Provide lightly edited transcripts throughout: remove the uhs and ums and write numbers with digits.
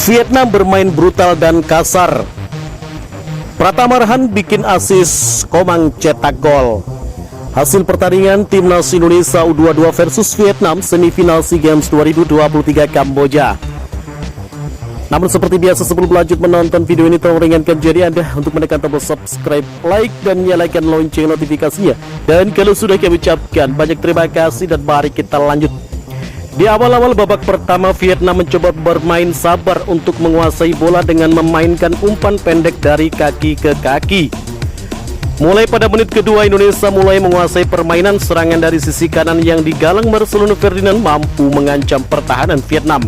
Vietnam bermain brutal dan kasar. Pratama Arhan bikin assist, Komang cetak gol. Hasil pertandingan Timnas Indonesia U22 versus Vietnam semifinal SEA Games 2023 Kamboja. Namun seperti biasa sebelum lanjut menonton video ini, tolong ringankan jari Anda untuk menekan tombol subscribe, like, dan nyalakan lonceng notifikasinya. Dan kalau sudah kami ucapkan banyak terima kasih dan mari kita lanjut. Di awal-awal babak pertama, Vietnam mencoba bermain sabar untuk menguasai bola dengan memainkan umpan pendek dari kaki ke kaki. Mulai pada menit kedua, Indonesia mulai menguasai permainan. Serangan dari sisi kanan yang digalang Marcelino Ferdinand mampu mengancam pertahanan Vietnam.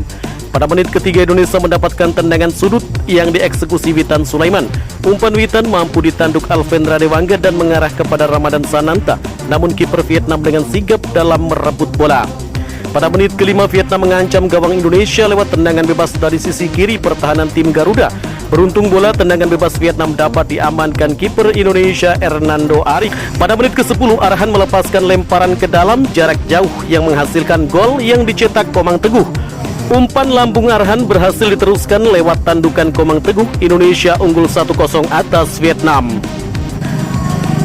Pada menit ketiga, Indonesia mendapatkan tendangan sudut yang dieksekusi Witan Sulaiman. Umpan Witan mampu ditanduk Alvendra Dewangga dan mengarah kepada Ramadan Sananta. Namun kiper Vietnam dengan sigap dalam merebut bola. Pada menit kelima, Vietnam mengancam gawang Indonesia lewat tendangan bebas dari sisi kiri pertahanan tim Garuda. Beruntung bola tendangan bebas Vietnam dapat diamankan kiper Indonesia Hernando Ari. Pada menit ke-10, Arhan melepaskan lemparan ke dalam jarak jauh yang menghasilkan gol yang dicetak Komang Teguh. Umpan lambung Arhan berhasil diteruskan lewat tandukan Komang Teguh. Indonesia unggul 1-0 atas Vietnam.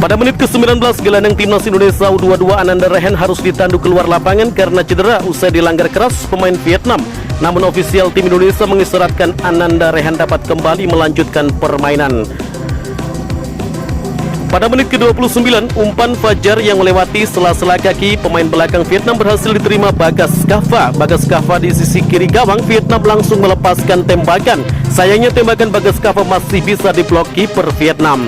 Pada menit ke-19, gelandang Timnas Indonesia U22 Ananda Rehen harus ditanduk keluar lapangan karena cedera usai dilanggar keras pemain Vietnam. Namun ofisial tim Indonesia mengisyaratkan Ananda Rehen dapat kembali melanjutkan permainan. Pada menit ke-29, umpan Fajar yang melewati sela-sela kaki pemain belakang Vietnam berhasil diterima Bagas Kava. Bagas Kava di sisi kiri gawang, Vietnam langsung melepaskan tembakan. Sayangnya tembakan Bagas Kava masih bisa diblok kiper Vietnam.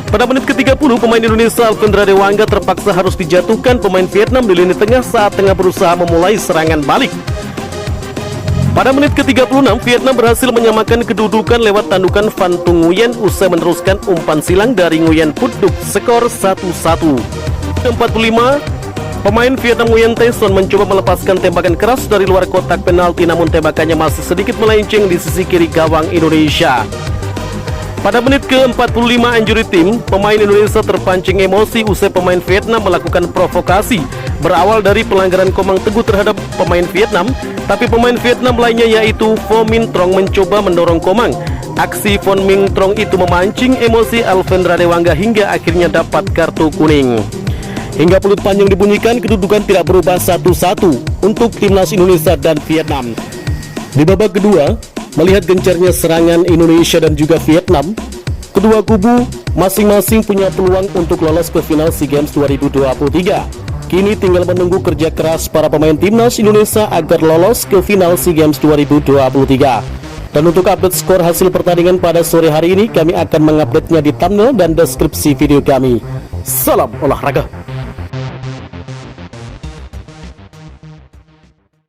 Pada menit ke-30, pemain Indonesia Alvendra Dewangga terpaksa harus dijatuhkan pemain Vietnam di lini tengah saat tengah berusaha memulai serangan balik. Pada menit ke-36, Vietnam berhasil menyamakan kedudukan lewat tandukan Van Tung Nguyen usai meneruskan umpan silang dari Nguyen Phuc Duc, skor 1-1. Ke-45, pemain Vietnam Nguyen Tay Son mencoba melepaskan tembakan keras dari luar kotak penalti, namun tembakannya masih sedikit melenceng di sisi kiri gawang Indonesia. Pada menit ke-45 injury time, pemain Indonesia terpancing emosi usai pemain Vietnam melakukan provokasi. Berawal dari pelanggaran Komang Teguh terhadap pemain Vietnam, tapi pemain Vietnam lainnya yaitu Vo Minh Trong mencoba mendorong Komang. Aksi Vo Minh Trong itu memancing emosi Alvendra Dewangga hingga akhirnya dapat kartu kuning. Hingga peluit panjang dibunyikan, kedudukan tidak berubah 1-1 untuk Timnas Indonesia dan Vietnam. Di babak kedua, melihat gencarnya serangan Indonesia dan juga Vietnam, kedua kubu masing-masing punya peluang untuk lolos ke final SEA Games 2023. Kini tinggal menunggu kerja keras para pemain Timnas Indonesia agar lolos ke final SEA Games 2023. Dan untuk update skor hasil pertandingan pada sore hari ini, kami akan mengupdate-nya di thumbnail dan deskripsi video kami. Salam olahraga.